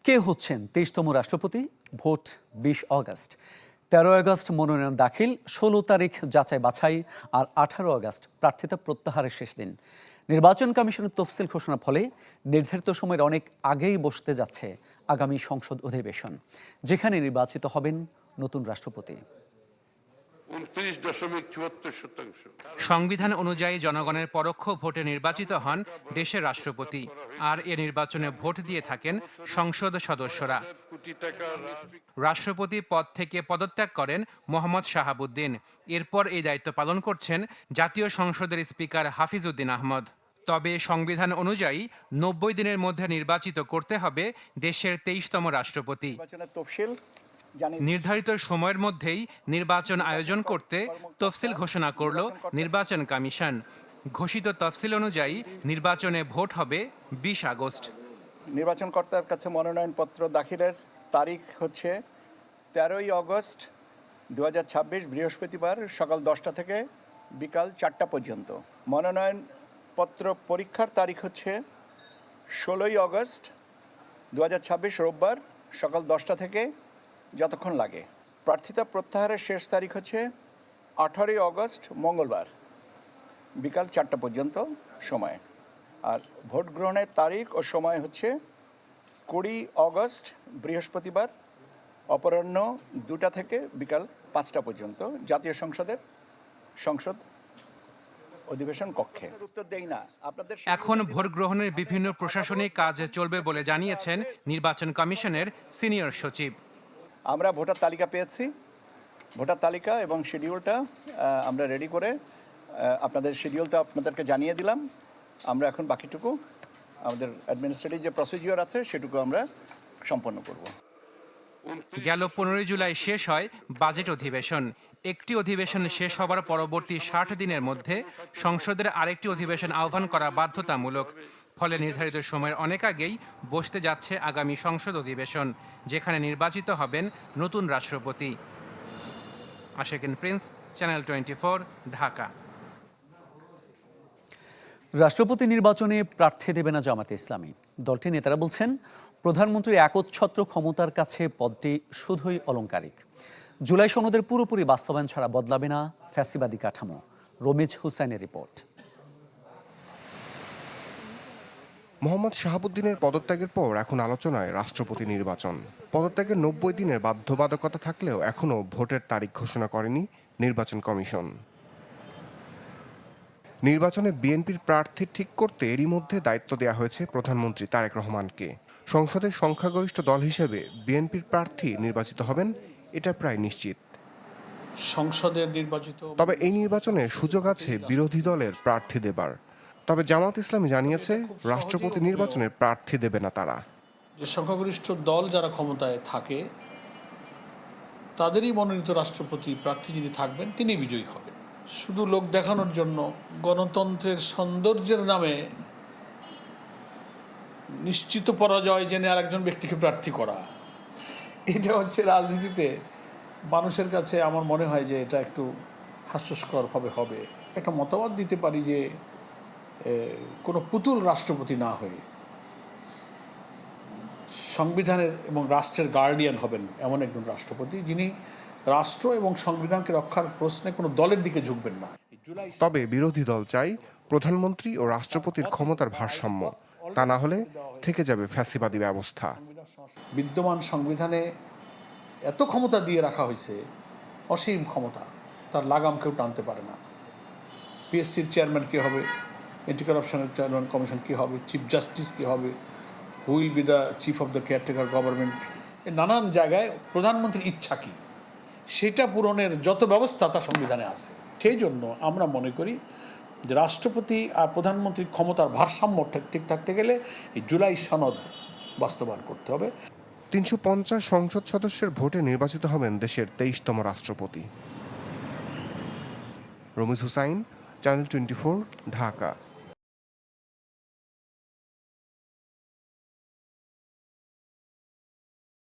কে হচ্ছেন 23তম রাষ্ট্রপতি? Vote 20 August. 13 August মনোনয়ন দাখিল, 16 তারিখ যাচাই বাছাই আর 18 আগস্ট প্রার্থিতা প্রত্যাহারের শেষ দিন। নির্বাচন কমিশনের তফসিল ঘোষণার ফলে নির্ধারিত সময়ের অনেক আগেই বসতে যাচ্ছে আগামী সংসদ অধিবেশন, যেখানে নির্বাচিত হবেন নতুন রাষ্ট্রপতি। 29.74%। সংবিধান অনুযায়ী জনগণের পরোক্ষ ভোটে নির্বাচিত হন দেশের রাষ্ট্রপতি, আর এ নির্বাচনে ভোট দিয়ে থাকেন সংসদ সদস্যরা। রাষ্ট্রপতি পদ থেকে পদত্যাগ করেন মোহাম্মদ শাহাবুদ্দিন। এরপর এই দায়িত্ব পালন করছেন জাতীয় সংসদের স্পিকার হাফিজ উদ্দিন আহমদ। তবে সংবিধান অনুযায়ী 90 দিনের মধ্যে নির্বাচিত করতে হবে দেশের 23তম রাষ্ট্রপতি। নির্ধারিত সময়ের মধ্যেই নির্বাচন আয়োজন করতে তফসিল ঘোষণা করল নির্বাচন কমিশন। ঘোষিত তফসিল অনুযায়ী নির্বাচনে ভোট হবে 20 আগস্ট। নির্বাচনকর্তার কাছে মনোনয়নপত্র দাখিলের তারিখ হচ্ছে 13ই আগস্ট 2026 বৃহস্পতিবার সকাল 10টা থেকে বিকাল 4টা পর্যন্ত। মনোনয়নপত্র পরীক্ষার তারিখ হচ্ছে 16ই আগস্ট 2026 রোববার সকাল 10টা থেকে যতক্ষণ লাগে। প্রার্থিতা প্রত্যাহারের শেষ তারিখ হচ্ছে 18ই আগস্ট মঙ্গলবার বিকাল 4টা পর্যন্ত সময়। আর ভোট গ্রহণের তারিখ ও সময় হচ্ছে 20 আগস্ট বৃহস্পতিবার অপরাহ্ন 2টা থেকে বিকাল 5টা পর্যন্ত জাতীয় সংসদের সংসদ অধিবেশন কক্ষে। উত্তর দেই না আপনাদের। এখন ভোট গ্রহণের বিভিন্ন প্রশাসনিক কাজ চলবে বলে জানিয়েছেন নির্বাচন কমিশনের সিনিয়র সচিব। আমরা ভোটার তালিকা পেয়েছি, ভোটার তালিকা এবং শিডিউলটা আমরা রেডি করে আপনাদের শিডিউলটা আপনাদেরকে জানিয়ে দিলাম। আমরা এখন বাকিটুকু আমাদের অ্যাডমিনিস্ট্রেটিভ যে প্রসিডিওর আছে সেটুকু আমরা সম্পন্ন করব। গেল 15 জুলাই শেষ হয় বাজেট অধিবেশন। একটি অধিবেশন শেষ হবার পরবর্তী 60 দিনের মধ্যে সংসদের আরেকটি অধিবেশন আহ্বান করা বাধ্যতামূলক। ফলে নির্ধারিত সময়ের অনেক আগেই বসতে যাচ্ছে আগামী সংসদ অধিবেশন, যেখানে নির্বাচিত হবেন নতুন রাষ্ট্রপতি। Ashikin Prince, channel 24, Dhaka. রাষ্ট্রপতি নির্বাচনে প্রার্থী দেবে না জামাতে ইসলামী। দলটির নেতারা বলছেন, প্রধানমন্ত্রীর একচ্ছত্র ক্ষমতার কাছে পদটি শুধুই অলংকারিক। জুলাই সনদের পুরোপুরি বাস্তবায়ন ছাড়া বদলাবে না ফ্যাসিবাদী কাঠামো। রমিজ হুসাইনের রিপোর্ট। মোহাম্মদ শাহাবুদ্দিনের পদত্যাগের পর এখন আলোচনায় রাষ্ট্রপতি নির্বাচন। পদত্যাগের 90 দিনের বাধ্যবাধকতা থাকলেও এখনও ভোটের তারিখ ঘোষণা করেনি নির্বাচন কমিশন। নির্বাচনে বিএনপির প্রার্থী ঠিক করতে এরই মধ্যে দায়িত্ব দেওয়া হয়েছে প্রধানমন্ত্রী তারেক রহমানকে। সংসদের সংখ্যাগরিষ্ঠ দল হিসেবে বিএনপির প্রার্থী নির্বাচিত হবেন এটা প্রায় নিশ্চিত। সংসদের নির্বাচিত, তবে এই নির্বাচনে সুযোগ আছে বিরোধী দলের প্রার্থী দেবার। তবে জামাত ইসলামী জানিয়েছে রাষ্ট্রপতি নির্বাচনে প্রার্থী দেবে না তারা। যে সংখ্যাগরিষ্ঠ দল যারা ক্ষমতায় থাকে তাদেরই মনোনীত রাষ্ট্রপতি প্রার্থী যিনি থাকবেন তিনি বিজয়ী হবেন। শুধু লোক দেখানোর জন্য গণতন্ত্রের সৌন্দর্যের নামে নিশ্চিত পরাজয় জেনে আরেকজন ব্যক্তিকে প্রার্থী করা, এটা হচ্ছে রাজনীতিতে মানুষের কাছে আমার মনে হয় যে এটা একটু হাস্যস্করভাবে হবে। একটা মতামত দিতে পারি যে কোনো পুতুল রাষ্ট্রপতি না হয়ে সংবিধানের এবং রাষ্ট্রের গার্ডিয়ান হবেন এমন একজন রাষ্ট্রপতি যিনি রাষ্ট্র এবং সংবিধানকে রক্ষার প্রশ্নে কোনো দলের দিকে ঝুঁকবেন না। তবে বিরোধী দল চাই প্রধানমন্ত্রী ও রাষ্ট্রপতির ক্ষমতার ভারসাম্য, তা না হলে থেকে যাবে ফ্যাসিবাদী ব্যবস্থা। বিদ্যমান সংবিধানে এত ক্ষমতা দিয়ে রাখা হয়েছে, অসীম ক্ষমতা, তার লাগাম কেউ টানতে পারে না। পিএসসির চেয়ারম্যান কী হবে, অ্যান্টি কারাপশনের চেয়ারম্যান কমিশন কী হবে, চিফ জাস্টিস কী হবে, wheel B the chief of the caretaker government, নানান জায়গায় প্রধানমন্ত্রীর ইচ্ছা কী সেটা পূরণের যত ব্যবস্থা তা সংবিধানে আছে। সেই জন্য আমরা মনে করি যে রাষ্ট্রপতি আর প্রধানমন্ত্রীর ক্ষমতার ভারসাম্য ঠিক থাকতে গেলে এই জুলাই সনদ বাস্তবায়ন করতে হবে। 350 সংসদ সদস্যের ভোটে নির্বাচিত হবেন দেশের 23তম রাষ্ট্রপতি। রমিজ হুসাইন, চ্যানেল 24, ঢাকা।